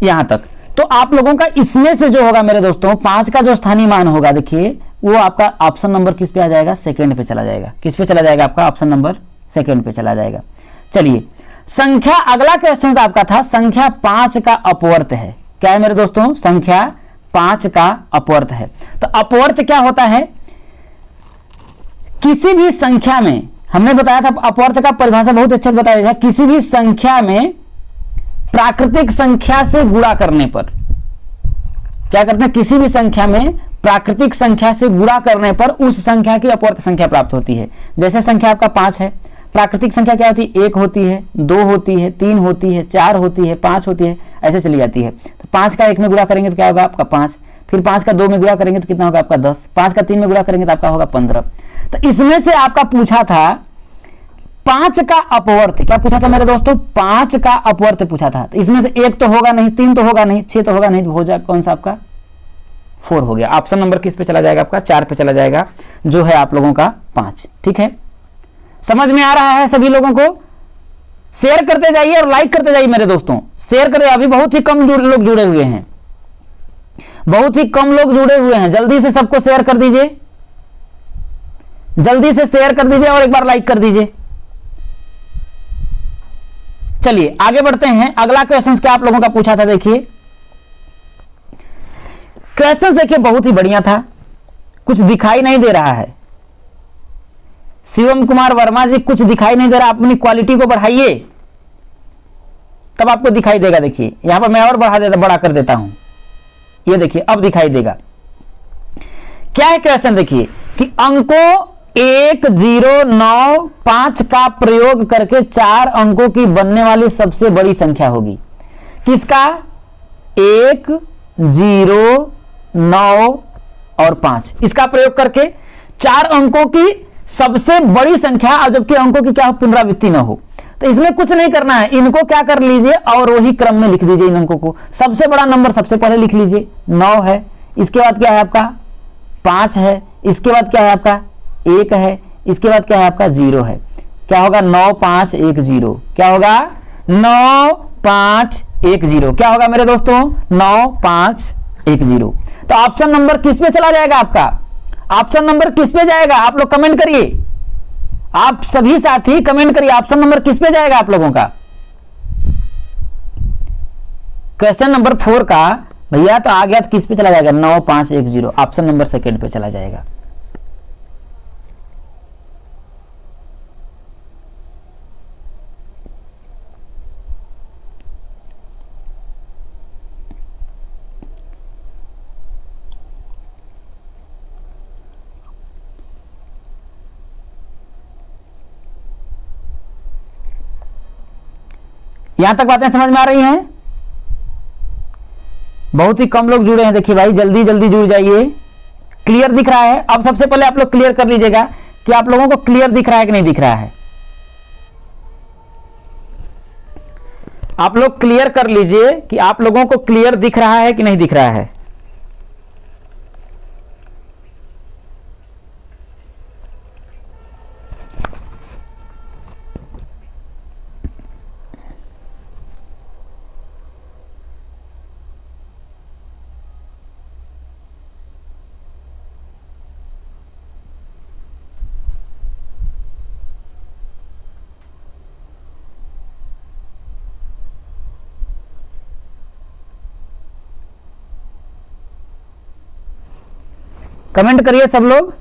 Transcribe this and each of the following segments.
यहां तक। तो आप लोगों का इसमें से जो होगा मेरे दोस्तों 5 का जो स्थानीय मान होगा, देखिए वो आपका ऑप्शन नंबर किस पे आ जाएगा, सेकंड पे चला जाएगा। किस पे चला जाएगा आपका, ऑप्शन नंबर सेकंड पे चला जाएगा। चलिए संख्या, अगला क्वेश्चन आपका था संख्या 5 का अपवर्त है। क्या है मेरे दोस्तों, संख्या 5 का अपवर्त है। तो अपवर्त क्या होता है, किसी भी संख्या में, हमने बताया था अपवर्त का परिभाषा बहुत अच्छा बताया था, किसी भी संख्या में प्राकृतिक संख्या से गुणा करने पर, क्या करते हैं, किसी भी संख्या में प्राकृतिक संख्या से गुणा करने पर उस संख्या की अपवर्त संख्या प्राप्त होती है। जैसे संख्या आपका 5 है, प्राकृतिक संख्या क्या होती है, 1 होती है, 2 होती है, 3 होती है, 4 होती है, 5 होती है, ऐसे चली जाती है। तो 5 का 1 में गुणा करेंगे तो क्या होगा आपका 5, फिर 5 का 2 में गुणा करेंगे तो कितना होगा आपका 10, 5 का 3 में गुणा करेंगे तो आपका होगा 15। तो इसमें से आपका पूछा था 5 का अपवर्त, क्या पूछा था मेरे दोस्तों, 5 का अपवर्त पूछा था। तो इसमें से 1 तो होगा नहीं, 3 तो होगा नहीं, 6 तो होगा नहीं, तो हो जाएगा कौन सा आपका 4 हो गया। ऑप्शन नंबर किस पे चला जाएगा आपका, 4 पे चला जाएगा, जो है आप लोगों का 5। ठीक है, समझ में आ रहा है सभी लोगों को। शेयर करते जाइए और लाइक करते जाइए मेरे दोस्तों, शेयर करें। अभी बहुत ही कम लोग जुड़े हुए हैं, बहुत ही कम लोग जुड़े हुए हैं, जल्दी से सबको शेयर कर दीजिए, जल्दी से शेयर कर दीजिए और एक बार लाइक कर दीजिए। चलिए आगे बढ़ते हैं। अगला क्वेश्चन क्या आप लोगों का पूछा था, देखिए क्वेश्चन देखिए बहुत ही बढ़िया था, कुछ दिखाई नहीं दे रहा है। शिवम कुमार वर्मा जी, कुछ दिखाई नहीं दे रहा, अपनी क्वालिटी को बढ़ाइए तब आपको दिखाई देगा। देखिए यहां पर मैं और बड़ा कर देता हूं, ये देखिए अब दिखाई देगा। क्या है क्वेश्चन, देखिए कि अंकों 1, 0, 9, 5 का प्रयोग करके 4 अंकों की बनने वाली सबसे बड़ी संख्या होगी। किसका, 1, 0, 9 और 5, इसका प्रयोग करके 4 अंकों की सबसे बड़ी संख्या, और जबकि अंकों की क्या हो, पुनरावृत्ति ना हो। तो इसमें कुछ नहीं करना है, इनको क्या कर लीजिए और वही क्रम में लिख दीजिए इन अंकों को। सबसे बड़ा नंबर सबसे पहले लिख लीजिए, 9 है, इसके बाद क्या है आपका 5 है, इसके बाद क्या है आपका 1 है, इसके बाद क्या है आपका 0 है। क्या होगा 9, 5, 1, 0, क्या होगा 9, 5, 1, 0, क्या होगा मेरे दोस्तों 9, 5, 1, 0। तो ऑप्शन नंबर किस पे चला जाएगा आपका, ऑप्शन नंबर किस पे जाएगा, आप लोग कमेंट करिए, आप सभी साथी कमेंट करिए, ऑप्शन नंबर किस पे जाएगा आप लोगों का। क्वेश्चन नंबर 4 का भैया तो आ गया, तो किस पे चला जाएगा 9, 5, 1, 0, ऑप्शन नंबर सेकंड पे चला जाएगा। यहां तक बातें समझ में आ रही हैं, बहुत ही कम लोग जुड़े हैं। देखिए भाई जल्दी जल्दी जुड़ जाइए। क्लियर दिख रहा है, अब सबसे पहले आप लोग क्लियर कर लीजिएगा कि आप लोगों को क्लियर दिख रहा है कि नहीं दिख रहा है। आप लोग क्लियर कर लीजिए कि आप लोगों को क्लियर दिख रहा है कि नहीं दिख रहा है। कमेंट करिए सब लोग,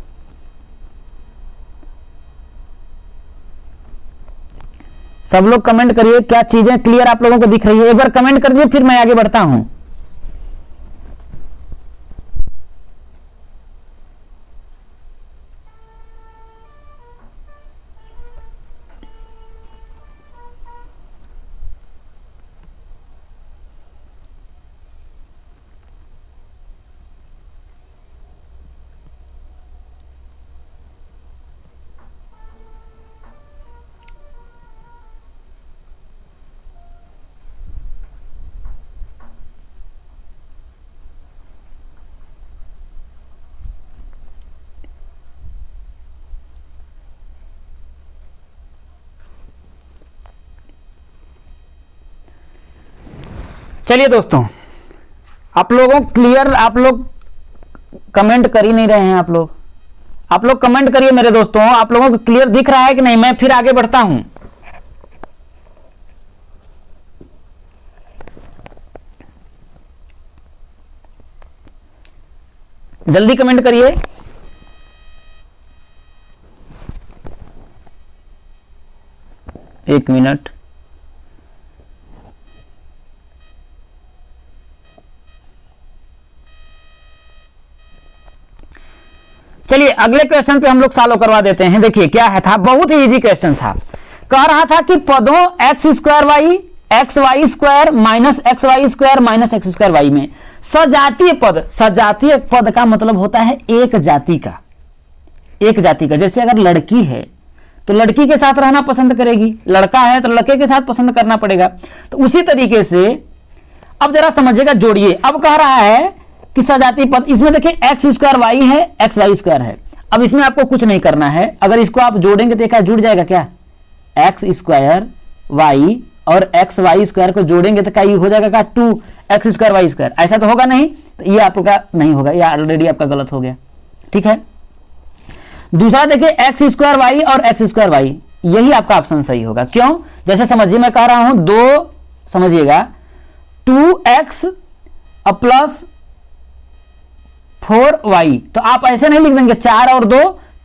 सब लोग कमेंट करिए, क्या चीजें क्लियर आप लोगों को दिख रही है, एक बार कमेंट कर दिए फिर मैं आगे बढ़ता हूं। चलिए दोस्तों, आप लोगों क्लियर, आप लोग कमेंट कर ही नहीं रहे हैं। आप लोग कमेंट करिए मेरे दोस्तों, आप लोगों को क्लियर दिख रहा है कि नहीं? मैं फिर आगे बढ़ता हूं। जल्दी कमेंट करिए। एक मिनट। चलिए अगले क्वेश्चन पे हम लोग सॉल्व करवा देते हैं। देखिए क्या है था, बहुत ही इजी क्वेश्चन था। कह रहा था कि पदों x square y, x y square minus x y square minus x square y में सजातीय पद, सजातीय पद का मतलब होता है एक जाति का, एक जाति का। जैसे अगर लड़की है तो लड़की के साथ रहना पसंद करेगी, लड़का है तो लड़के के साथ पसंद करना पड़ेगा। तो उसी तरीके से अब जरा समझिएगा, जोड़िए। अब कह रहा है कि सजातीय पद, इसमें देखिए एक्स स्क्वायर वाई है, एक्स वाई स्क्वायर है। अब इसमें आपको कुछ नहीं करना है, अगर इसको आप जोड़ेंगे तो क्या जुड़ जाएगा? क्या एक्स स्क्वायर वाई और एक्स वाई स्क्वायर को जोड़ेंगे तो क्या ये हो जाएगा? क्या 2 एक्स स्क्वायर वाई स्क्वायर। ऐसा तो होगा नहीं, तो ये आपका नहीं होगा, ये ऑलरेडी आपका गलत हो गया। ठीक है। दूसरा देखिए एक्स स्क्वायर वाई और एक्स स्क्वायर वाई, यही आपका ऑप्शन सही होगा। क्यों? जैसे समझिए मैं कह रहा हूं दो, समझिएगा 2x प्लस 4y, तो आप ऐसे नहीं लिख देंगे 4 और 2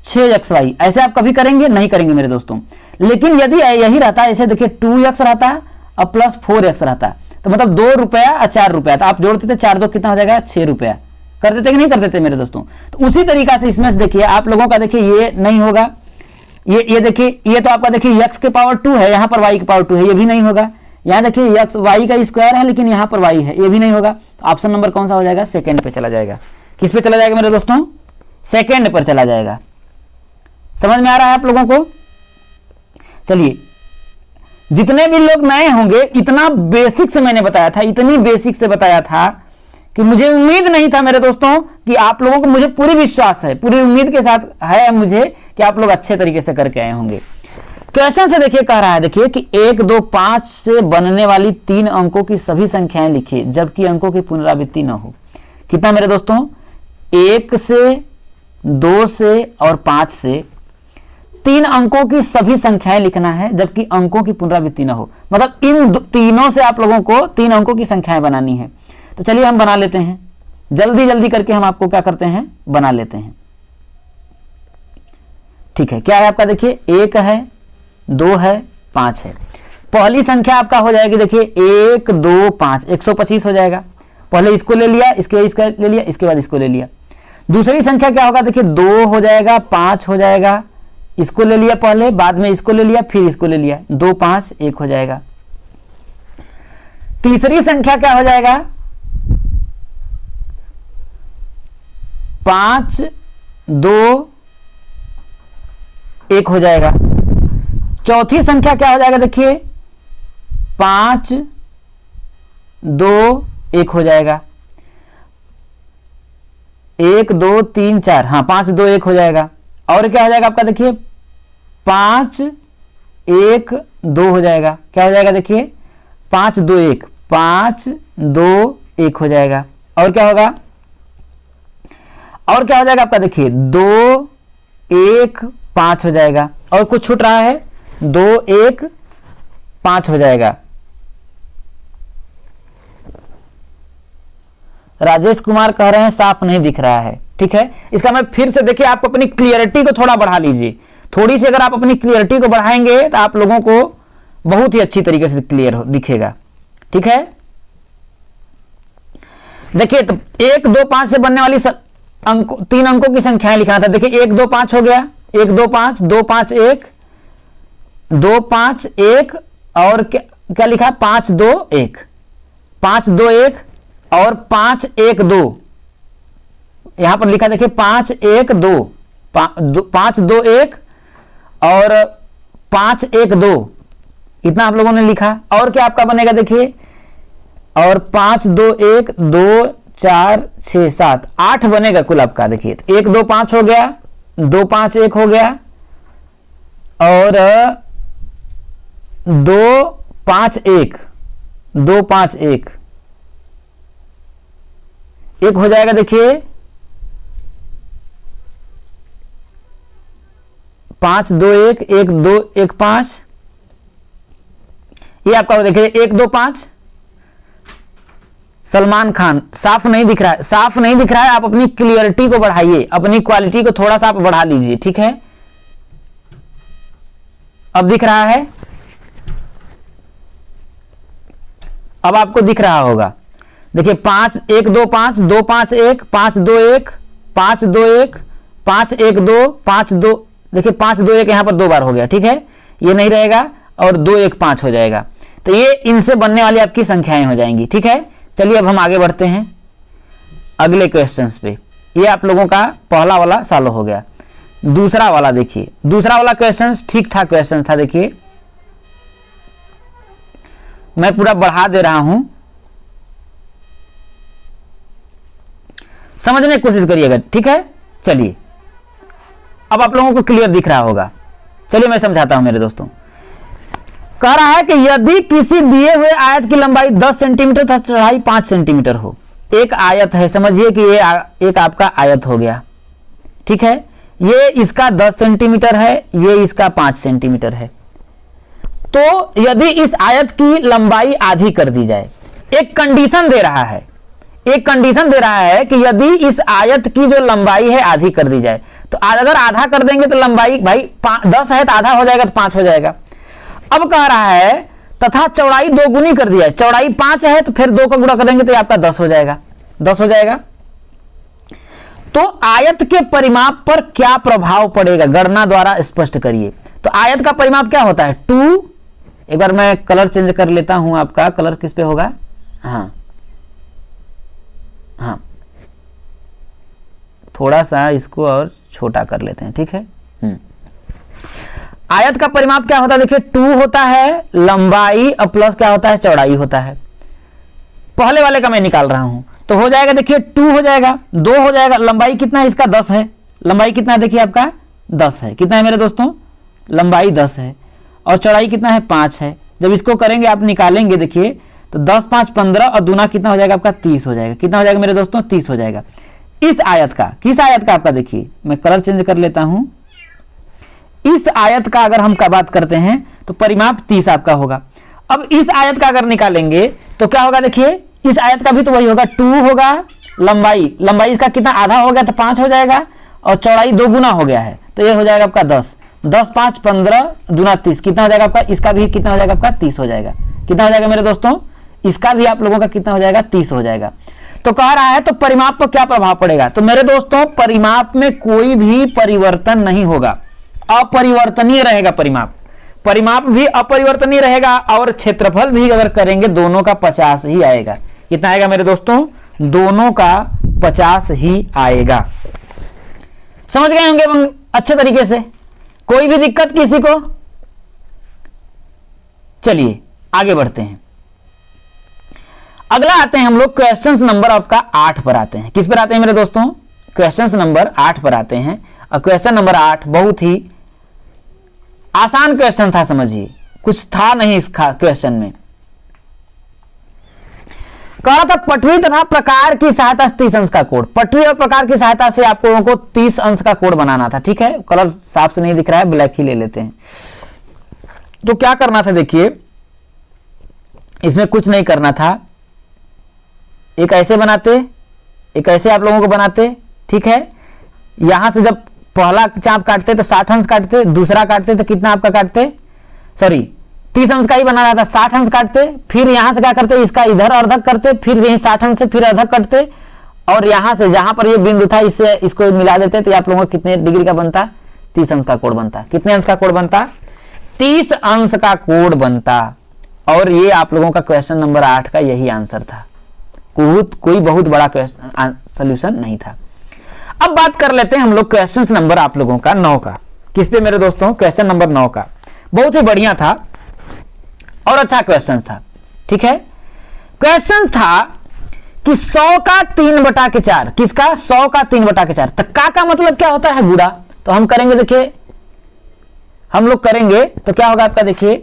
6xy, ऐसे आप कभी करेंगे? नहीं करेंगे मेरे दोस्तों। लेकिन यदि यही रहता, ऐसे देखिए 2x रहता और प्लस 4x रहता, तो मतलब 2 रुपया और 4 रुपया, तो आप जोड़ते थे 4 2 कितना हो जाएगा? 6 रुपया। कर देते कि नहीं कर देते मेरे दोस्तों? तो उसी तरीका से इसमें से देखिए आप लोगों का, देखिए ये नहीं होगा, ये देखिए, ये तो आपका देखिए x के पावर 2 है, यहां पर y के पावर 2 है, ये भी नहीं होगा। यहां देखिए x y का स्क्वायर है लेकिन यहां पर y है, ये भी नहीं होगा। ऑप्शन नंबर कौन सा हो जाएगा? सेकंड पे चला जाएगा। किस पे चला जाएगा मेरे दोस्तों? सेकंड पर चला जाएगा। समझ में आ रहा है आप लोगों को? चलिए, जितने भी लोग नए होंगे, इतना बेसिक से मैंने बताया था, इतनी बेसिक से बताया था कि मुझे उम्मीद नहीं था मेरे दोस्तों कि आप लोगों को, मुझे पूरी विश्वास है, पूरी उम्मीद के साथ है मुझे कि आप लोग अच्छे तरीके से करके आए होंगे। क्वेश्चन से देखिए कह रहा है, देखिए कि 1 2 5 से बनने वाली 3 अंकों की सभी संख्याएं लिखिए जबकि अंकों की पुनरावृत्ति न हो। कितना मेरे दोस्तों? 1 से 2 से और 5 से 3 अंकों की सभी संख्याएं लिखना है जबकि अंकों की पुनरावृत्ति न हो। मतलब इन तीनों से आप लोगों को 3 अंकों की संख्याएं बनानी है। तो चलिए हम बना लेते हैं, जल्दी जल्दी करके हम आपको क्या करते हैं? बना लेते हैं। ठीक है, क्या है आपका? देखिए 1 है, 2 है, 5 है। पहली संख्या आपका हो जाएगी, देखिए 1 2 5, 125 हो जाएगा। पहले इसको ले लिया, इसके बाद इसका ले लिया, इसके बाद इसको ले लिया। दूसरी संख्या क्या होगा? देखिए 2 हो जाएगा, 5 हो जाएगा, इसको ले लिया पहले, बाद में इसको ले लिया, फिर इसको ले लिया, 2 5 1 हो जाएगा। तीसरी संख्या क्या हो जाएगा? 5 2 1 हो जाएगा। चौथी संख्या क्या हो जाएगा? देखिए 5 2 1 हो जाएगा। 1 2 3 4, हाँ 5 2 1 हो जाएगा। और क्या हो जाएगा आपका? देखिए 5 1 2 हो जाएगा। क्या हो जाएगा? देखिए 5 2 1, 5 2 1 हो जाएगा। और क्या होगा? और क्या हो जाएगा आपका? देखिए 2 1 5 हो जाएगा। और कुछ छूट रहा है? 2 1 5 हो जाएगा। राजेश कुमार कह रहे हैं साफ नहीं दिख रहा है। ठीक है, इसका मैं फिर से, देखिए आप अपनी क्लियरिटी को थोड़ा बढ़ा लीजिए। थोड़ी सी अगर आप अपनी क्लियरिटी को बढ़ाएंगे तो आप लोगों को बहुत ही अच्छी तरीके से क्लियर दिखेगा। ठीक है, देखिए तो 1 2 5 से बनने वाली 3 अंकों की संख्याएं लिखना था। देखिए 1 2 5 हो गया, 1 2 5, 2 5 1, 2 5 1, और क्या लिखा? 5 2 1, 5 2 1 और 5 1 2, यहां पर लिखा देखिए 5 1 2, 5 2 1 और 5 1 2, इतना आप लोगों ने लिखा। और क्या आपका बनेगा? देखिए और 5 2 1 2 4 6 7 8 बनेगा कुल आपका। देखिए 1 2 5 हो गया, 2 5 1 हो गया और 2 5 1, 2 5 1, एक हो जाएगा देखिए 5 2 1 1 2 1 5, ये आपका देखिए 1 2 5। सलमान खान साफ नहीं दिख रहा है, साफ नहीं दिख रहा है, आप अपनी क्लियरिटी को बढ़ाइए, अपनी क्वालिटी को थोड़ा सा आप बढ़ा लीजिए, ठीक है। अब दिख रहा है, अब आपको दिख रहा होगा। देखिए 5 1 2 5 2 5 1 5 2 1 5 2 1 5 1 2 5 2, देखिए 5 2 1 यहां पर 2 बार हो गया, ठीक है। ये नहीं रहेगा और 2 1 5 हो जाएगा। तो ये इनसे बनने वाली आपकी संख्याएं हो जाएंगी, ठीक है। चलिए अब हम आगे बढ़ते हैं अगले क्वेश्चंस पे। ये आप लोगों का पहला वाला सॉल्व हो गया। दूसरा वाला देखिए, दूसरा वाला क्वेश्चन ठीक ठाक क्वेश्चन था। देखिए मैं पूरा बढ़ा दे रहा हूं, समझने की कोशिश करिएगा, ठीक है। चलिए अब आप लोगों को क्लियर दिख रहा होगा। चलिए मैं समझाता हूं मेरे दोस्तों। कह रहा है कि यदि किसी दिए हुए आयत की लंबाई 10 सेंटीमीटर तथा चौड़ाई 5 सेंटीमीटर हो, एक आयत है, समझिए कि ये एक आपका आयत हो गया, ठीक है। ये इसका 10 सेंटीमीटर है, ये इसका 5 सेंटीमीटर है। तो यदि इस आयत की लंबाई आधी कर दी जाए, एक कंडीशन दे रहा है, एक कंडीशन दे रहा है कि यदि इस आयत की जो लंबाई है आधी कर दी जाए, तो अगर आधा कर देंगे तो लंबाई भाई 10 है तो आधा हो जाएगा तो 5 हो जाएगा। अब कह रहा है तथा चौड़ाई 2 गुनी कर दिया है, चौड़ाई 5 है तो फिर 2 का गुणा करेंगे तो आपका 10 हो जाएगा, 10 हो जाएगा। तो आयत के परिमाप पर क्या प्रभाव पड़ेगा, गणना द्वारा स्पष्ट करिए। तो आयत का परिमाप क्या होता है 2, एक बार मैं कलर चेंज कर लेता हूं, आपका कलर किस पे होगा, हाँ हाँ, थोड़ा सा इसको और छोटा कर लेते हैं, ठीक है। आयत का परिमाप क्या होता है, देखिए 2 होता है लंबाई और प्लस क्या होता है चौड़ाई होता है। पहले वाले का मैं निकाल रहा हूं तो हो जाएगा, देखिए 2 हो जाएगा, 2 हो जाएगा, लंबाई कितना है इसका 10 है, लंबाई कितना है देखिए आपका 10 है, कितना है मेरे दोस्तों, लंबाई 10 है और चौड़ाई कितना है 5 है। जब इसको करेंगे आप निकालेंगे देखिए तो 10 5 15 और दूना कितना हो जाएगा आपका 30 हो जाएगा। कितना हो जाएगा मेरे दोस्तों 30 हो जाएगा। इस आयत का, किस आयत का आपका, देखिए मैं कलर चेंज कर लेता हूं। इस आयत का अगर हम का बात करते हैं तो परिमाप 30 आपका होगा। अब इस आयत का अगर निकालेंगे तो क्या होगा, देखिए इस आयत का भी तो वही होगा, 2 होगा, लंबाई इसका कितना आधा हो गया तो 5 हो जाएगा और चौड़ाई 2 गुना हो गया है तो ये हो जाएगा आपका 10 10 5 15 दूना 30, कितना हो जाएगा आपका, इसका भी कितना हो जाएगा आपका 30 हो जाएगा। कितना हो जाएगा मेरे दोस्तों, इसका भी आप लोगों का कितना हो जाएगा 30 हो जाएगा। तो कह रहा है तो परिमाप पर क्या प्रभाव पड़ेगा, तो मेरे दोस्तों परिमाप में कोई भी परिवर्तन नहीं होगा, अपरिवर्तनीय रहेगा परिमाप, परिमाप भी अपरिवर्तनीय रहेगा और क्षेत्रफल भी अगर करेंगे दोनों का 50 ही आएगा। कितना आएगा मेरे दोस्तों, दोनों का 50 ही आएगा। समझ गए होंगे अच्छे तरीके से, कोई भी दिक्कत किसी को। चलिए आगे बढ़ते हैं, अगला आते हैं हम लोग क्वेश्चन नंबर आपका 8 पर आते हैं। किस पर आते हैं मेरे दोस्तों, क्वेश्चन नंबर 8 पर आते हैं। और क्वेश्चन नंबर 8 बहुत ही आसान क्वेश्चन था, समझिए कुछ था नहीं इस क्वेश्चन में। कह रहा था पटवी तथा प्रकार की सहायता से 30 अंश का कोण, पटवी और प्रकार की सहायता से आप लोगों को 30 अंश का कोण बनाना था, ठीक है। कलर साफ से नहीं दिख रहा है, ब्लैक ही ले लेते हैं। तो क्या करना था, देखिए इसमें कुछ नहीं करना था, एक ऐसे बनाते, एक ऐसे आप लोगों को बनाते, ठीक है। यहां से जब पहला चाप काटते तो 60 अंश काटते, दूसरा काटते तो कितना आपका काटते, सॉरी 30 अंश का ही बना रहा था, 60 अंश काटते, फिर यहां से क्या करते, इसका इधर अर्धक करते, फिर यही 60 अंश से फिर अर्धक करते और यहां से जहां पर ये बिंदु था इससे इसको मिला देते तो आप लोगों को कितने डिग्री का बनता, 30 अंश का कोण बनता। कितने अंश का कोण बनता, 30 अंश का कोण बनता। और ये आप लोगों का क्वेश्चन नंबर 8 का यही आंसर था, कोई बहुत बड़ा सोल्यूशन नहीं था। अब बात कर लेते हैं हम लोग क्वेश्चन नंबर आप लोगों का 9 का। किस पे मेरे दोस्तों, क्वेश्चन नंबर 9 का बहुत ही बढ़िया था और अच्छा क्वेश्चन था, ठीक है। क्वेश्चन था कि 100 का 3/4, किसका 100 का 3/4, तो का मतलब क्या होता है, गुणा। तो हम करेंगे, देखिए हम लोग करेंगे तो क्या होगा आपका, देखिए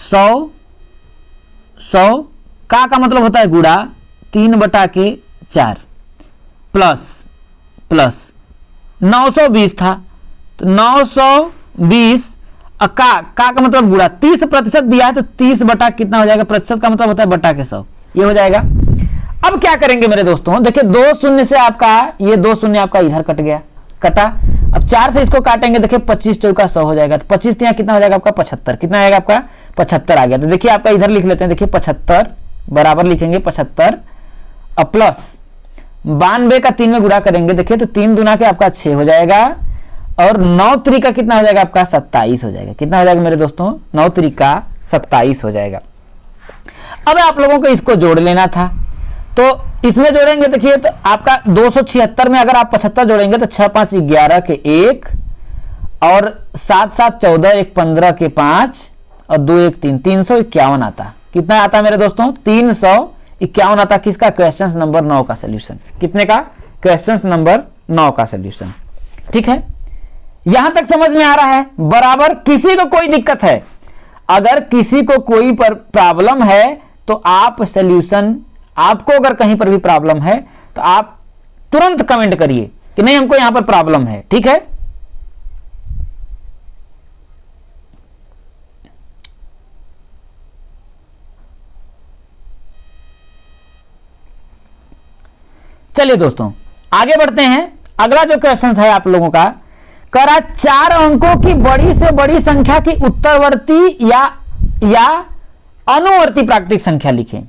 100 का मतलब होता है गुणा 3/4, प्लस प्लस 920 था, तो 920 का मतलब गुणा 30% दिया है, तो 30 बटा कितना हो जाएगा, प्रतिशत का मतलब होता है बटा के 100, ये हो जाएगा। अब क्या करेंगे मेरे दोस्तों, देखिए 2 शून्य से आपका ये 2 शून्य आपका इधर कट गया, कटा। अब 4 से इसको काटेंगे, देखिए 25 चौका 100 हो जाएगा, तो 25 यहाँ कितना हो जाएगा आपका 75, कितना आएगा आपका 75 आ गया। तो देखिए आपका इधर लिख लेते हैं, देखिए 75 बराबर लिखेंगे 75 अब प्लस 92 का 3 में गुणा करेंगे, देखिए तो 3 दूना के आपका 6 हो जाएगा, और 9 त्रिका कितना हो जाएगा आपका 27 हो जाएगा। कितना हो जाएगा मेरे दोस्तों, 9 त्रिका 27 हो जाएगा। अब आप लोगों को इसको जोड़ लेना था, तो इसमें जोड़ेंगे, देखिए तो आपका 276 में अगर आप 75 जोड़ेंगे तो 6 5 11 के 1 और 7 7 14 1 15 के 5 और 2 1 3 351 आता। कितना आता मेरे दोस्तों, 351 आता। किसका, क्वेश्चन नंबर 9 का सोल्यूशन। कितने का, क्वेश्चन नंबर 9 का सोल्यूशन। ठीक है, यहां तक समझ में आ रहा है बराबर। किसी को कोई दिक्कत है, अगर किसी को कोई पर प्रॉब्लम है तो आप सोल्यूशन, आपको अगर कहीं पर भी प्रॉब्लम है तो आप तुरंत कमेंट करिए कि नहीं हमको यहां पर प्रॉब्लम है। ठीक है, चलिए दोस्तों आगे बढ़ते हैं। अगला जो क्वेश्चन है आप लोगों का, करा 4 अंकों की बड़ी से बड़ी संख्या की उत्तरवर्ती या अनुवर्ती प्राकृतिक संख्या लिखें।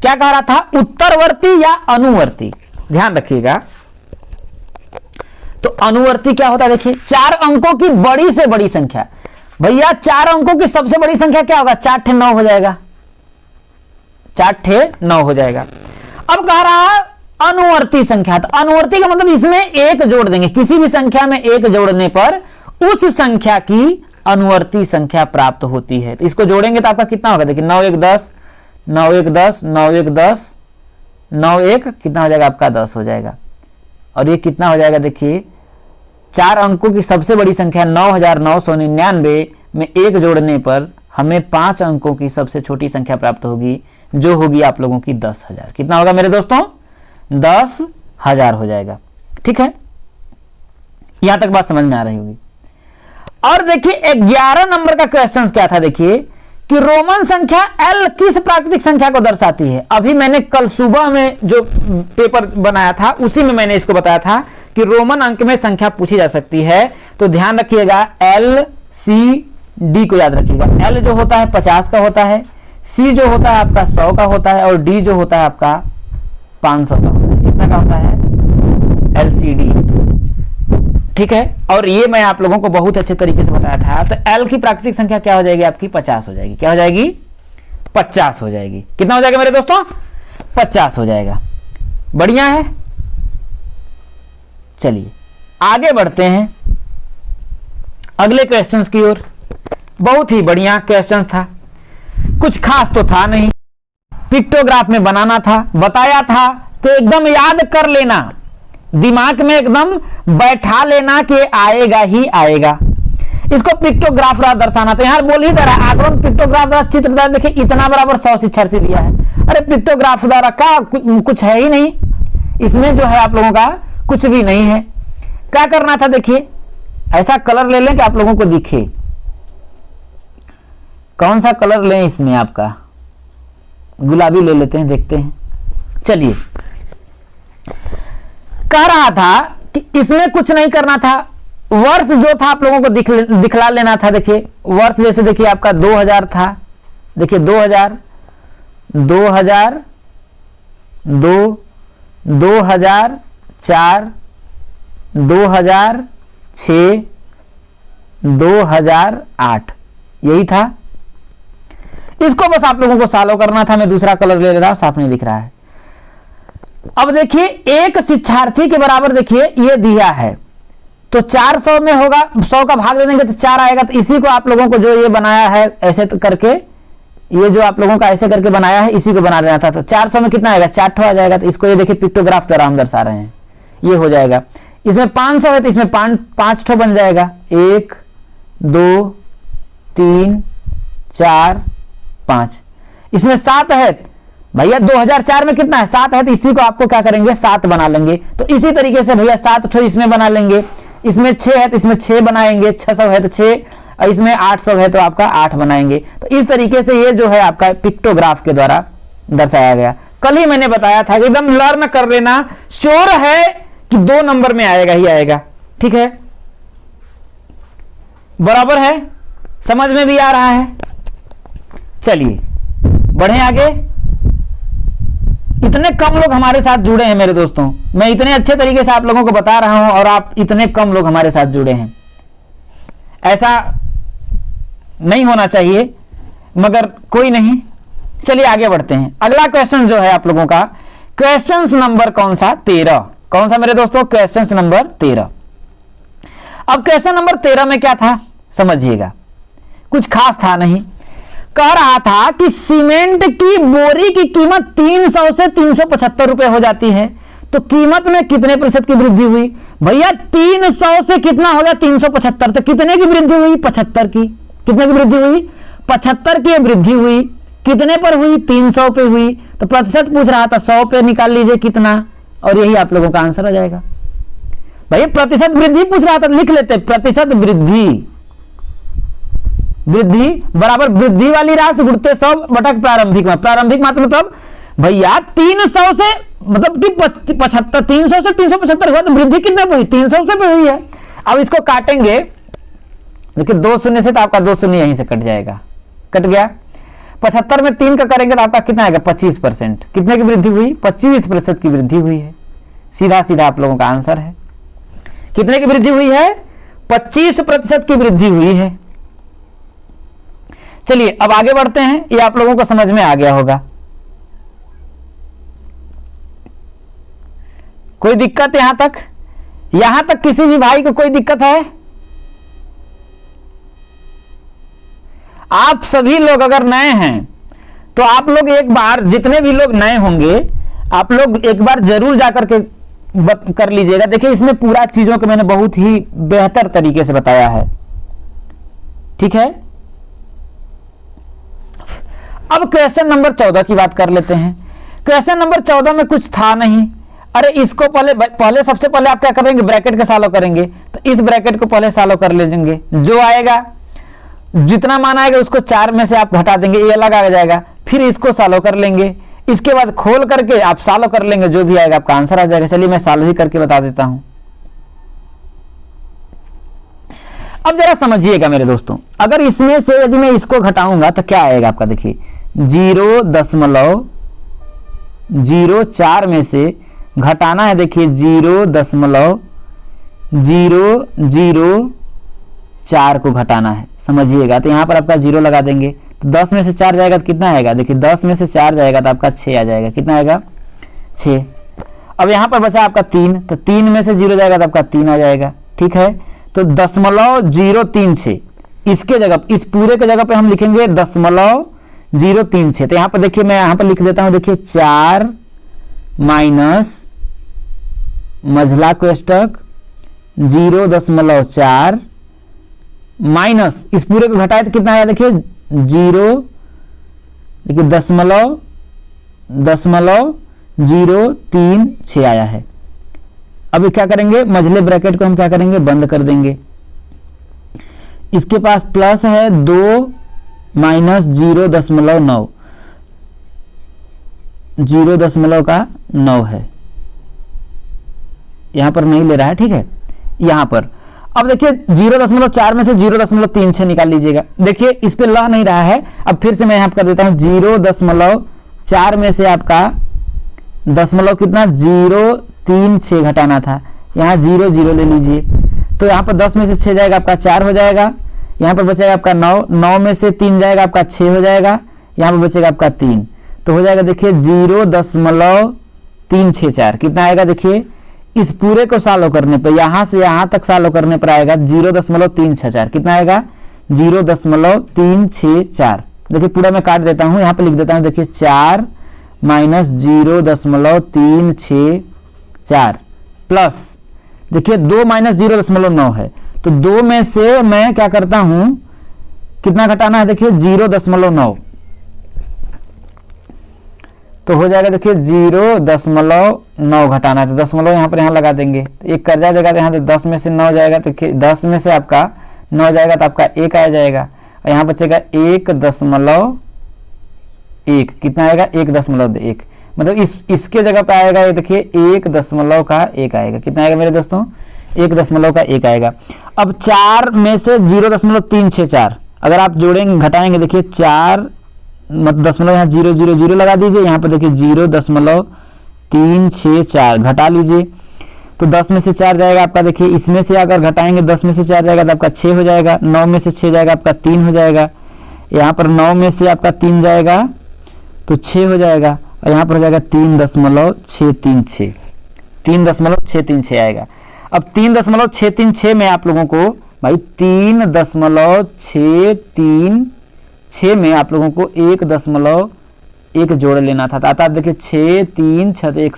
क्या कह रहा था, उत्तरवर्ती या अनुवर्ती, ध्यान रखिएगा। तो अनुवर्ती क्या होता है, देखिए 4 अंकों की बड़ी से बड़ी संख्या, भैया 4 अंकों की सबसे बड़ी संख्या क्या होगा, 4 ठे 9 हो जाएगा, 4 ठे 9 हो जाएगा। अब कह रहा है अनुवर्ती संख्या, तो अनुवर्ती का मतलब इसमें एक जोड़ देंगे, किसी भी संख्या में एक जोड़ने पर उस संख्या की अनुवर्ती संख्या प्राप्त होती है। तो इसको जोड़ेंगे तो आपका कितना होगा, देखिए 9 1 10 9 1 10 9 1 10 9 1 कितना हो जाएगा आपका 10 हो जाएगा। और ये कितना हो जाएगा, देखिए 4 अंकों की सबसे बड़ी संख्या 9999 में एक जोड़ने पर हमें 5 अंकों की सबसे छोटी संख्या प्राप्त होगी, जो होगी आप लोगों की 10,000। कितना होगा मेरे दोस्तों, 10,000 हो जाएगा। ठीक है, यहां तक बात समझ में आ रही होगी। और देखिए 11 नंबर का क्वेश्चन क्या था, देखिए कि रोमन संख्या L किस प्राकृतिक संख्या को दर्शाती है। अभी मैंने कल सुबह में जो पेपर बनाया था उसी में मैंने इसको बताया था कि रोमन अंक में संख्या पूछी जा सकती है। तो ध्यान रखिएगा, L C D को याद रखिएगा। L जो होता है 50 का होता है, C जो होता है आपका 100 का होता है, और D जो होता है आपका 500 का होता है। कितना का होता है, LCD। ठीक है, और ये मैं आप लोगों को बहुत अच्छे तरीके से बताया था। तो L की प्राकृतिक संख्या क्या हो जाएगी आपकी, 50 हो जाएगी। क्या हो जाएगी, 50 हो जाएगी। कितना हो जाएगा मेरे दोस्तों, 50 हो जाएगा। बढ़िया है, चलिए आगे बढ़ते हैं अगले क्वेश्चंस की ओर। बहुत ही बढ़िया क्वेश्चंस था, कुछ खास तो था नहीं, पिक्टोग्राफ में बनाना था, बताया था तो एकदम याद कर लेना, दिमाग में एकदम बैठा लेना कि आएगा ही आएगा। इसको पिक्टोग्राफ द्वारा दर्शाना, तो यहां बोल ही दे रहा है आगमन पिक्टोग्राफ द्वारा चित्र द्वारा। देखिए इतना बराबर 100 शिक्षार्थी दिया है। अरे पिक्टोग्राफ द्वारा का कुछ है ही नहीं, इसमें जो है आप लोगों का कुछ भी नहीं है। क्या करना था, देखिए ऐसा कलर ले लें कि आप लोगों को दिखे। कौन सा कलर लें इसमें, आपका गुलाबी ले लेते हैं, देखते हैं। चलिए, कह रहा था कि इसमें कुछ नहीं करना था, वर्ष जो था आप लोगों को दिखला लेना था। देखिए वर्ष जैसे देखिए आपका 2000 था, देखिए 2000 2000 2 2004 2006 2008 यही था। इसको बस आप लोगों को सॉल्व करना था। मैं दूसरा कलर ले रहा हूं, साफ नहीं दिख रहा है। अब देखिए एक शिक्षार्थी के बराबर देखिए ये दिया है, तो 400 में होगा, 100 का भाग दे देंगे तो 4 आएगा। तो इसी को आप लोगों को जो ये बनाया है ऐसे करके, ये जो आप लोगों का ऐसे करके बनाया है इसी को बना देना था। तो 400 में कितना आएगा, 4 ठो आ जाएगा। तो इसको ये देखिए पिक्टोग्राफ द्वारा हम दर्शा रहे हैं, ये हो जाएगा। इसमें 500 है तो इसमें 5 ठो बन जाएगा, 1 2 3 4 5। इसमें 7 है भैया 2004 में कितना है 7 है, तो इसी को आपको क्या करेंगे 7 बना लेंगे। तो इसी तरीके से भैया 7 तो इसमें बना लेंगे, इसमें 6 है तो इसमें 6 बनाएंगे, 600 है तो 6, और इसमें 800 है तो आपका 8 बनाएंगे। तो इस तरीके से ये जो है आपका पिक्टोग्राफ के द्वारा दर्शाया गया। कल ही मैंने बताया था, एकदम लर्न कर लेना, श्योर है कि 2 नंबर में आएगा ही आएगा, ठीक है, बराबर है, समझ में भी आ रहा है। चलिए बढ़े आगे। इतने कम लोग हमारे साथ जुड़े हैं मेरे दोस्तों, मैं इतने अच्छे तरीके से आप लोगों को बता रहा हूं और आप इतने कम लोग हमारे साथ जुड़े हैं। ऐसा नहीं होना चाहिए, मगर कोई नहीं। चलिए आगे बढ़ते हैं। अगला क्वेश्चन जो है आप लोगों का, क्वेश्चन नंबर कौन सा 13, कौन सा मेरे दोस्तों, क्वेश्चन नंबर 13। अब क्वेश्चन नंबर 13 में क्या था समझिएगा, कुछ खास था नहीं। कह रहा था कि सीमेंट की बोरी की कीमत 300 से 375 रुपए हो जाती है, तो कीमत में कितने प्रतिशत की वृद्धि हुई। भैया 300 से कितना हो गया 375, तो कितने की वृद्धि हुई 75 की। कितने की वृद्धि हुई 75 की वृद्धि हुई। कितने पर हुई 300 पे हुई। तो प्रतिशत पूछ रहा था, 100 पे निकाल लीजिए कितना, और यही आप लोगों का आंसर आ जाएगा। भैया प्रतिशत वृद्धि पूछ रहा था, लिख लेते प्रतिशत वृद्धि, वृद्धि बराबर वृद्धि वाली राशि गुणते 100 बटक प्रारंभिक मात्रा। प्रारंभिक मात्रा मतलब भैया 300 से मतलब कि 75, 300 से 375 हुआ, तो वृद्धि कितने पे हुई 300 से पे हुई है। अब इसको काटेंगे, देखिए 2 शून्य से, तो आपका 2 शून्य यहीं से कट जाएगा, कट गया। 75 में 3 का करेंगे तो आपका कितना आएगा 25%। कितने की वृद्धि हुई 25% की वृद्धि हुई है। सीधा सीधा आप लोगों का आंसर है। कितने की वृद्धि हुई है 25% की वृद्धि हुई है। चलिए अब आगे बढ़ते हैं, ये आप लोगों को समझ में आ गया होगा। कोई दिक्कत यहां तक, यहां तक किसी भी भाई को कोई दिक्कत है। आप सभी लोग अगर नए हैं तो आप लोग एक बार, जितने भी लोग नए होंगे आप लोग एक बार जरूर जाकर के कर लीजिएगा। देखिए इसमें पूरा चीजों को मैंने बहुत ही बेहतर तरीके से बताया है, ठीक है। अब क्वेश्चन नंबर 14 की बात कर लेते हैं। क्वेश्चन नंबर 14 में कुछ था नहीं। अरे इसको पहले सबसे पहले आप क्या करेंगे, ब्रैकेट का सॉल्व करेंगे। तो इस ब्रैकेट को पहले सॉल्व कर लेंगे, जो आएगा जितना मान आएगा उसको 4 में से आप घटा देंगे, ये अलग आ जाएगा। फिर इसको सॉल्व कर लेंगे, इसके बाद खोल करके आप सॉल्व कर लेंगे, जो भी आएगा आपका आंसर आ जाएगा। चलिए मैं सॉल्व ही करके बता देता हूं। अब जरा समझिएगा मेरे दोस्तों, अगर इसमें से यदि मैं इसको घटाऊंगा तो क्या आएगा आपका, देखिए 0.04 में से घटाना है, देखिए 0.004 को घटाना है, समझिएगा। तो यहां पर आपका 0 लगा देंगे, तो 10 में से 4 जाएगा तो कितना आएगा, देखिए 10 में से 4 जाएगा तो आपका 6 आ जाएगा। कितना आएगा 6। अब यहां पर बचा आपका 3, तो 3 में से 0 जाएगा तो आपका 3 आ जाएगा, ठीक है। तो 0.036 इसके जगह, इस पूरे के जगह पे हम लिखेंगे 0.036। तो यहां पर देखिए मैं यहां पर लिख देता हूं, देखिए 4 माइनस मझला कोष्टक 0.4 माइनस इस पूरे को घटाए तो कितना आया, देखिए 0.036 आया है। अब क्या करेंगे, मझले ब्रैकेट को हम क्या करेंगे, बंद कर देंगे। इसके पास प्लस है 2 माइनस 0.9, 0.9 है, यहां पर नहीं ले रहा है, ठीक है। यहां पर अब देखिए 0.4 में से 0.36 निकाल लीजिएगा। देखिए इस पे लह नहीं रहा है, अब फिर से मैं यहां पर कर देता हूं 0.4 में से आपका दशमलव कितना 0.36 घटाना था, यहाँ 0 ले लीजिए। तो यहाँ पर 10 में से 6 जाएगा आपका 4 हो जाएगा, यहाँ पर बचेगा आपका 9, 9 में से 3 जाएगा आपका 6 हो जाएगा, यहाँ पर बचेगा आपका 3, तो हो जाएगा देखिए 0.364। कितना आएगा, देखिए इस पूरे को सॉल्व करने पर, यहां से यहां तक सॉल्व करने पर आएगा 0.364। कितना आएगा 0.364। देखिए पूरा मैं काट देता हूं, यहां पे लिख देता हूं, देखिए 4 माइनस 0.364 प्लस देखिए 2 माइनस 0.9 है, तो 2 में से मैं क्या करता हूं, कितना घटाना है, देखिए 0.9। तो हो जाएगा देखिए 0.9 घटाना है, तो दशमलव यहाँ पर यहाँ लगा देंगे, एक कर जाएगा तो यहाँ तो 10 में से 9 जाएगा, तो 10 में से आपका 9 जाएगा तो आपका 1 आ जाएगा, और यहाँ बचेगा 1.1, कितना आएगा 1.1, मतलब इसके जगह पे आएगा ये देखिए 1.1 आएगा, कितना आएगा मेरे दोस्तों 1.1 आएगा। अब 4 में से 0.364 अगर आप जोड़ेंगे घटाएंगे, देखिए 4 मतलब दशमलव यहाँ 0.0 लगा दीजिए, यहाँ पर देखिए 0.364 घटा लीजिए, तो 10 में से 4 जाएगा आपका, देखिए इसमें से अगर घटाएंगे 10 में से 4 जाएगा तो आपका 6 हो जाएगा, 9 में से 6 जाएगा आपका 3 हो जाएगा, यहाँ पर 9 में से आपका 3 जाएगा तो 6 हो जाएगा, और यहाँ पर हो जाएगा 3.636 आएगा। अब 3.636 में आप लोगों को भाई 3.636 में आप लोगों को 1.1 जोड़ लेना था, तो देखिए 6 3 6 1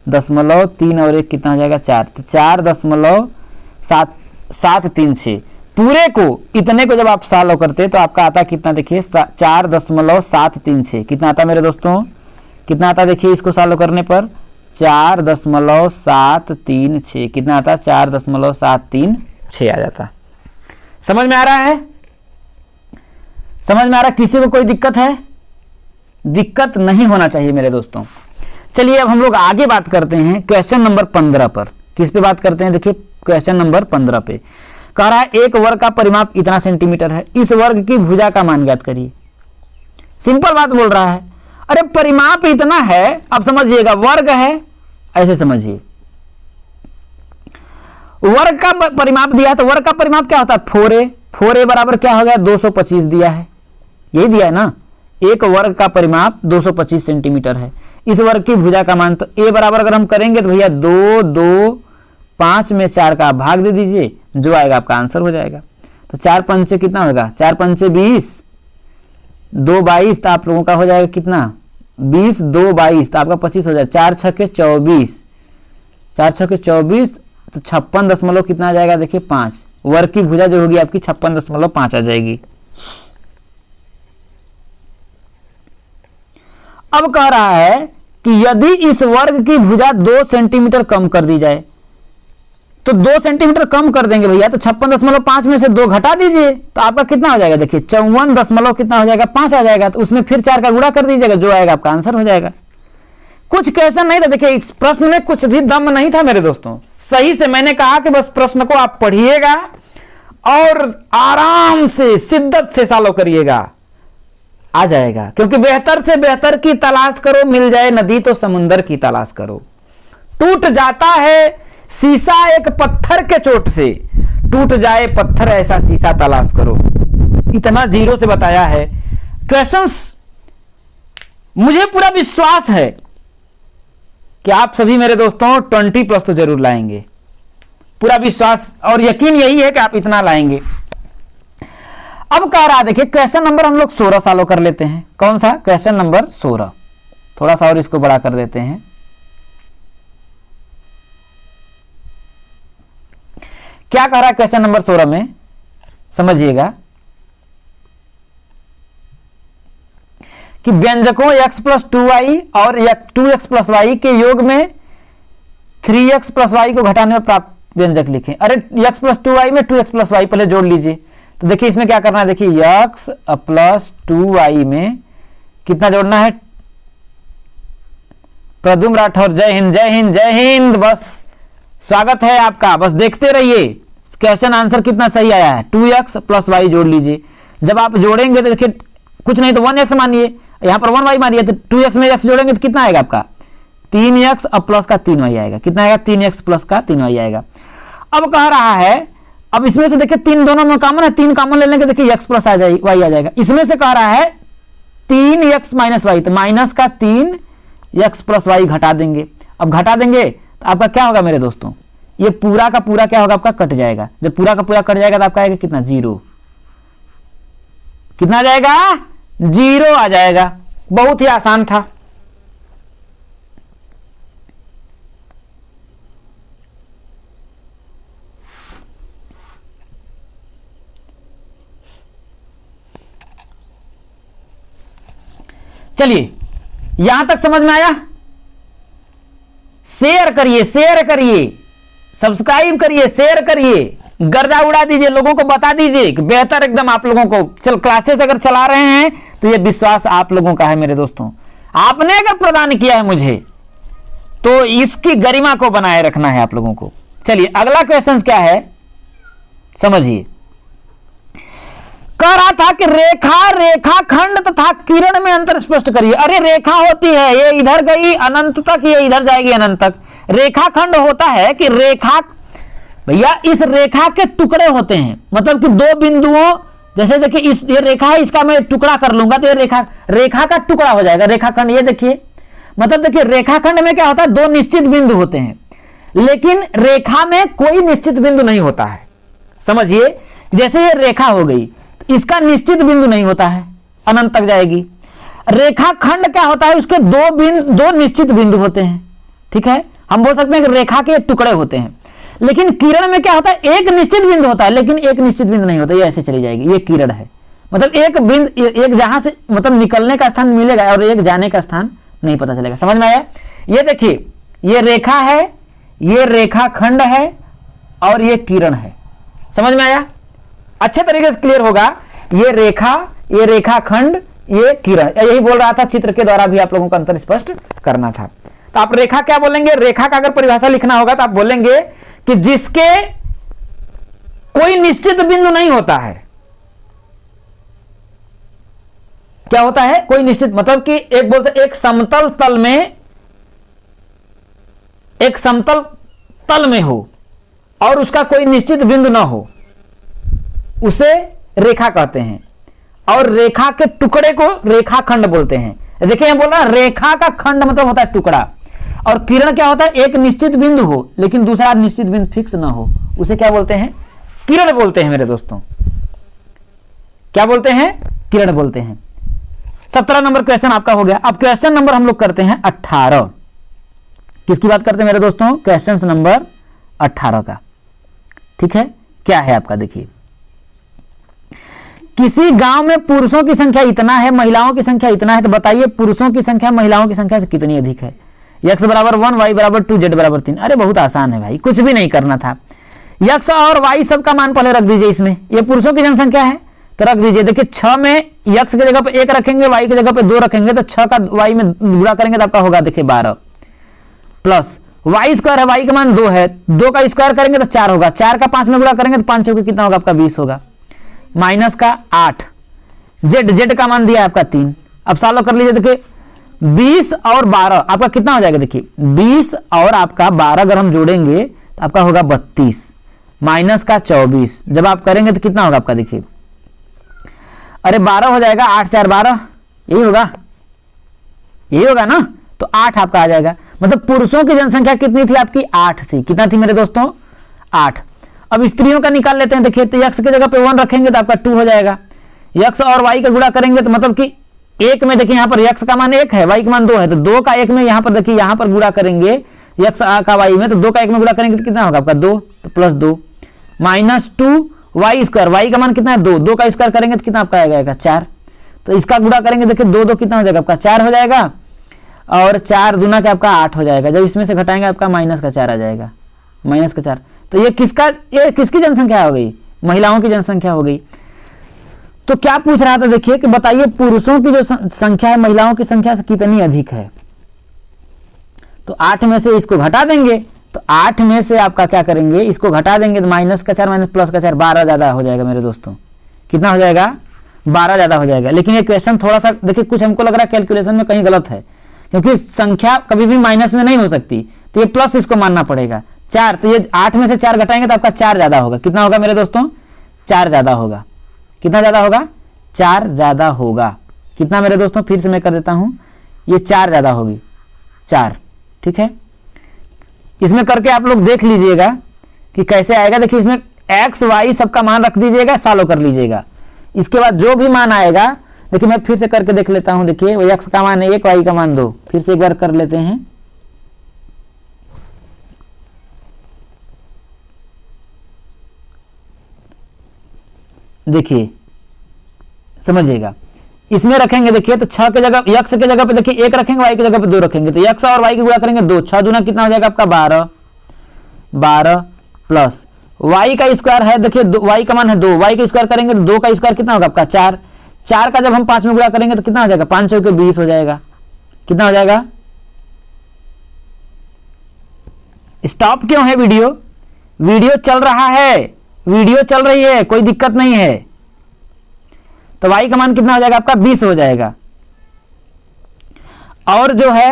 7.3 और 1 कितना हो जाएगा 4, तो 4.736 पूरे को, इतने को जब आप सॉल्व करते तो आपका आता कितना, देखिए 4.736 कितना आता मेरे दोस्तों, कितना आता देखिए इसको सॉल्व करने पर 4.736 कितना आता 4.736 आ जाता। समझ में आ रहा है, समझ में आ रहा है? किसी को कोई दिक्कत है? दिक्कत नहीं होना चाहिए मेरे दोस्तों। चलिए अब हम लोग आगे बात करते हैं क्वेश्चन नंबर 15 पर। किस पे बात करते हैं, देखिए क्वेश्चन नंबर 15 पे कह रहा है एक वर्ग का परिमाप इतना सेंटीमीटर है, इस वर्ग की भुजा का मान ज्ञात करिए। सिंपल बात बोल रहा है, अरे परिमाप इतना है, अब समझिएगा वर्ग है, ऐसे समझिए वर्ग का परिमाप दिया है, तो वर्ग का परिमाप क्या होता है 4a, 4a बराबर क्या हो गया 225 दिया है, यही दिया है ना, एक वर्ग का परिमाप 225 सेंटीमीटर है, इस वर्ग की भुजा का मान, तो a बराबर अगर हम करेंगे तो भैया 2 2 5 में 4 का भाग दे दीजिए, जो आएगा आपका आंसर हो जाएगा। तो 4 पंचे कितना होगा, 4 पंचे 20, 2 22, तो आप लोगों का हो जाएगा कितना 20 2 22, तो आपका 25 हो जाएगा, 4 छक्के 24, 4 छक्के 24, तो 56 कितना आ जाएगा देखिए 5, वर्ग की भुजा जो होगी आपकी 56.5 आ जाएगी। अब कह रहा है कि यदि इस वर्ग की भुजा 2 सेंटीमीटर कम कर दी जाए, तो 2 सेंटीमीटर कम कर देंगे भैया, तो 56.5 में से 2 घटा दीजिए, तो आपका कितना हो जाएगा देखिए 54 कितना हो जाएगा 5 आ जाएगा, तो उसमें फिर 4 का गुणा कर दीजिएगा, जो आएगा आपका आंसर हो जाएगा। कुछ क्वेश्चन नहीं था, देखिए इस प्रश्न में कुछ भी दम नहीं था मेरे दोस्तों, सही से मैंने कहा कि बस प्रश्न को आप पढ़िएगा और आराम से शिद्दत से सॉल्व करिएगा, आ जाएगा। क्योंकि बेहतर से बेहतर की तलाश करो, मिल जाए नदी तो समुंदर की तलाश करो। टूट जाता है शीशा एक पत्थर के चोट से, टूट जाए पत्थर ऐसा शीशा तलाश करो। इतना जीरो से बताया है क्वेश्चंस। मुझे पूरा विश्वास है कि आप सभी मेरे दोस्तों 20+ तो जरूर लाएंगे, पूरा विश्वास और यकीन यही है कि आप इतना लाएंगे। अब कह रहा देखिए क्वेश्चन नंबर हम लोग 16 सॉल्व कर लेते हैं। कौन सा क्वेश्चन नंबर 16, थोड़ा सा और इसको बड़ा कर देते हैं। क्या कह रहा है क्वेश्चन नंबर 16 में, समझिएगा कि व्यंजकों x + 2y और 2x + y के योग में 3x + y को घटाने में प्राप्त व्यंजक लिखें। अरे x + 2y में 2x + y पहले जोड़ लीजिए। तो देखिए इसमें क्या करना है, देखिए x + 2y में कितना जोड़ना है, प्रद्युम्न राठौर जय हिंद जय हिंद जय हिंद, बस स्वागत है आपका, बस देखते रहिए क्वेश्चन आंसर कितना सही आया है। 2x + y जोड़ लीजिए, जब आप जोड़ेंगे तो देखिए कुछ नहीं तो 1x मानिए, यहाँ पर 1y मानिए, तो 2x में x जोड़ेंगे तो कितना आएगा आपका 3x और प्लस का 3y आएगा, कितना आएगा 3x + का 3y आएगा। अब कह रहा है, अब इसमें से देखिए 3 दोनों में कॉमन है, 3 कॉमन ले लेंगे, देखिए x + y आ जाएगा। इसमें से कह रहा है 3x - y, तो माइनस का 3x + y घटा देंगे। अब घटा देंगे तो आपका क्या होगा मेरे दोस्तों, ये पूरा का पूरा क्या होगा आपका कट जाएगा। जब पूरा का पूरा कट जाएगा तो आपका आएगा कितना 0, कितना आ जाएगा 0 आ जाएगा। बहुत ही आसान था। चलिए यहां तक समझ में आया? शेयर करिए, शेयर करिए, सब्सक्राइब करिए, शेयर करिए, गर्दा उड़ा दीजिए, लोगों को बता दीजिए कि बेहतर एकदम आप लोगों को चल क्लासेस अगर चला रहे हैं तो ये विश्वास आप लोगों का है मेरे दोस्तों। आपने अगर प्रदान किया है मुझे तो इसकी गरिमा को बनाए रखना है आप लोगों को। चलिए अगला क्वेश्चन क्या है समझिए। कह रहा था कि रेखा, रेखाखंड तथा किरण में अंतर स्पष्ट करिए। अरे रेखा होती है, ये इधर गई अनंत तक, ये इधर जाएगी अनंत तक। रेखाखंड होता है कि रेखा, भैया इस रेखा के टुकड़े होते हैं, मतलब कि दो बिंदुओं, जैसे देखिए इस ये रेखा है, इसका मैं टुकड़ा कर लूंगा तो ये रेखा का टुकड़ा हो जाएगा रेखाखंड। ये देखिए, मतलब देखिए रेखाखंड में क्या होता है, दो निश्चित बिंदु होते हैं, लेकिन रेखा में कोई निश्चित बिंदु नहीं होता है। समझिए, जैसे ये रेखा हो गई, इसका निश्चित बिंदु नहीं होता है, अनंत तक जाएगी। रेखाखंड क्या होता है, उसके दो निश्चित बिंदु होते हैं। ठीक है, हम बोल सकते हैं कि रेखा के टुकड़े होते हैं। लेकिन किरण में क्या होता है, एक निश्चित बिंदु होता है लेकिन एक निश्चित बिंदु नहीं होता, ये ऐसे चली जाएगी। ये किरण है, मतलब एक बिंदु, एक जहां से मतलब निकलने का स्थान मिलेगा और एक जाने का स्थान नहीं पता चलेगा। समझ में आया? ये देखिए, ये रेखा है, ये रेखाखंड है और ये किरण है। समझ में आया? अच्छे तरीके से क्लियर होगा। ये रेखा, ये रेखाखंड, ये किरण, यही बोल रहा था, चित्र के द्वारा भी आप लोगों को अंतर स्पष्ट करना था। तो आप रेखा क्या बोलेंगे, रेखा का अगर परिभाषा लिखना होगा तो आप बोलेंगे कि जिसके कोई निश्चित बिंदु नहीं होता है। क्या होता है, कोई निश्चित, मतलब कि एक बोलते एक समतल तल में, एक समतल तल में हो और उसका कोई निश्चित बिंदु ना हो, उसे रेखा कहते हैं। और रेखा के टुकड़े को रेखाखंड बोलते हैं। देखिए मैं बोल रहा रेखा का खंड मतलब होता है टुकड़ा, और किरण क्या होता है, एक निश्चित बिंदु हो लेकिन दूसरा निश्चित बिंदु फिक्स ना हो, उसे क्या बोलते हैं, किरण बोलते हैं मेरे दोस्तों। क्या बोलते हैं, किरण बोलते हैं। 17 नंबर क्वेश्चन आपका हो गया। अब क्वेश्चन नंबर हम लोग करते हैं 18। किसकी बात करते हैं मेरे दोस्तों, क्वेश्चन नंबर 18 का। ठीक है, क्या है आपका, देखिए किसी गांव में पुरुषों की संख्या इतना है, महिलाओं की संख्या इतना है, तो बताइए पुरुषों की संख्या महिलाओं की संख्या से कितनी अधिक है। x बराबर 1, y बराबर 2, z बराबर 3। अरे बहुत आसान है भाई, कुछ भी नहीं करना था। x और y सब का मान पहले रख दीजिए इसमें। ये पुरुषों की जनसंख्या है तो रख दीजिए। देखिए 6 में x की जगह पे 1 रखेंगे, y की जगह पे 2 रखेंगे, तो 6 का y में गुणा करेंगे तो आपका होगा देखिए 12, प्लस y स्क्वायर है, y का मान 2 है, 2 का स्क्वायर करेंगे तो 4 होगा, 4 का 5 में गुणा करेंगे तो 5 चौके कितना होगा आपका 20 होगा, माइनस का 8, z का मान दिया आपका 3। अब सॉल्व कर लीजिए। देखिए 20 और 12 आपका कितना हो जाएगा, देखिए 20 और आपका 12 अगर हम जोड़ेंगे तो आपका होगा 32, माइनस का 24। जब आप करेंगे तो कितना होगा आपका, देखिए अरे 12 हो जाएगा, 8 4 12, यही होगा, यही होगा ना, तो 8 आपका आ जाएगा। मतलब पुरुषों की जनसंख्या कितनी थी आपकी, 8 थी। कितना थी मेरे दोस्तों, 8। अब स्त्रियों का निकाल लेते हैं। देखिए तो x की जगह पे 1 रखेंगे तो आपका 2 हो जाएगा, x और y का गुणा करेंगे तो मतलब कि एक में देखिए यहाँ पर x का मान 1 है, y का मान 2 है, तो 2 का 1 में यहाँ पर देखिए यहाँ पर गुणा करेंगे x का y में, तो 2 का 1 में गुणा करेंगे तो कितना होगा आपका 2, तो plus 2, minus 2 y square, y का मान कितना है 2, 2 का स्क्वायर करेंगे तो कितना आपका आएगा 4, तो इसका गुणा करेंगे देखिए 2 2 कितना हो जाएगा आपका 4 हो जाएगा, और 4 दूना का आपका 8 हो जाएगा। जब इसमें से घटाएंगे आपका माइनस का 4 आ जाएगा, माइनस का 4। तो ये किसकी जनसंख्या हो गई, महिलाओं की जनसंख्या हो गई। तो क्या पूछ रहा था, देखिए कि बताइए पुरुषों की जो संख्या है महिलाओं की संख्या से कितनी अधिक है। तो 8 में से इसको घटा देंगे, तो 8 में से आपका क्या करेंगे, इसको घटा देंगे तो माइनस का 4 माइनस प्लस का 4, 12 ज्यादा हो जाएगा मेरे दोस्तों। कितना हो जाएगा, 12 ज्यादा हो जाएगा। लेकिन ये क्वेश्चन थोड़ा सा देखिए, कुछ हमको लग रहा है कैलकुलेशन में कहीं गलत है, क्योंकि संख्या कभी भी माइनस में नहीं हो सकती, तो ये प्लस इसको मानना पड़ेगा 4। तो ये 8 में से 4 घटाएंगे तो आपका 4 ज्यादा होगा। कितना होगा मेरे दोस्तों, 4 ज्यादा होगा। कितना ज्यादा होगा, 4 ज्यादा होगा। कितना मेरे दोस्तों, फिर से मैं कर देता हूं, ये 4 ज्यादा होगी, 4। ठीक है, इसमें करके आप लोग देख लीजिएगा कि कैसे आएगा। देखिए इसमें x y सबका मान रख दीजिएगा, सॉल्व कर लीजिएगा। इसके बाद जो भी मान आएगा, देखिए मैं फिर से करके देख लेता हूं। देखिए वो x का मान 1, y का मान 2, फिर से एक बार कर लेते हैं। देखिए समझिएगा, इसमें रखेंगे देखिए तो 6 की जगह x की जगह पे देखिए 1 रखेंगे, y की जगह पे 2 रखेंगे, तो x और y की गुणा करेंगे 2, 6 दूना कितना हो जाएगा आपका 12, 12 प्लस y का स्क्वायर है देखिए y का मान है 2, y का स्क्वायर करेंगे तो 2 का स्क्वायर कितना होगा आपका 4, 4 का जब हम 5 में गुणा करेंगे तो कितना हो जाएगा 5 के 20 हो जाएगा। कितना हो जाएगा? स्टॉप क्यों है वीडियो? वीडियो चल रहा है, वीडियो चल रही है, कोई दिक्कत नहीं है। तो y का मान कितना हो जाएगा आपका 20 हो जाएगा। और जो है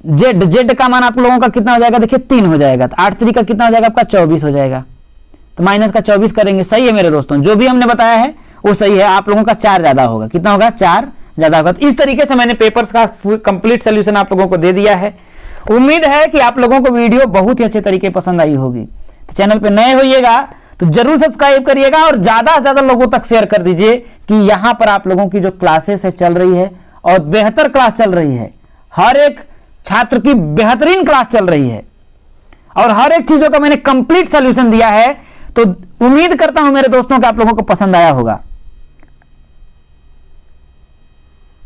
z का मान आप लोगों का कितना हो जाएगा देखिए 3 हो जाएगा, तो 8 3 का कितना हो जाएगा आपका 24 हो जाएगा, तो माइनस का 24 करेंगे। सही है मेरे दोस्तों, जो भी हमने बताया है वो सही है, आप लोगों का 4 ज्यादा होगा। कितना होगा? 4 ज्यादा होगा। तो इस तरीके से मैंने पेपर्स का कंप्लीट सोल्यूशन आप लोगों को दे दिया है। उम्मीद है कि आप लोगों को वीडियो बहुत ही अच्छे तरीके पसंद आई होगी। तो चैनल पे नए होइएगा तो जरूर सब्सक्राइब करिएगा और ज्यादा से ज्यादा लोगों तक शेयर कर दीजिए कि यहां पर आप लोगों की जो क्लासेस है चल रही है और बेहतर क्लास चल रही है, हर एक छात्र की बेहतरीन क्लास चल रही है और हर एक चीजों का मैंने कंप्लीट सॉल्यूशन दिया है। तो उम्मीद करता हूं मेरे दोस्तों कि आप लोगों को पसंद आया होगा।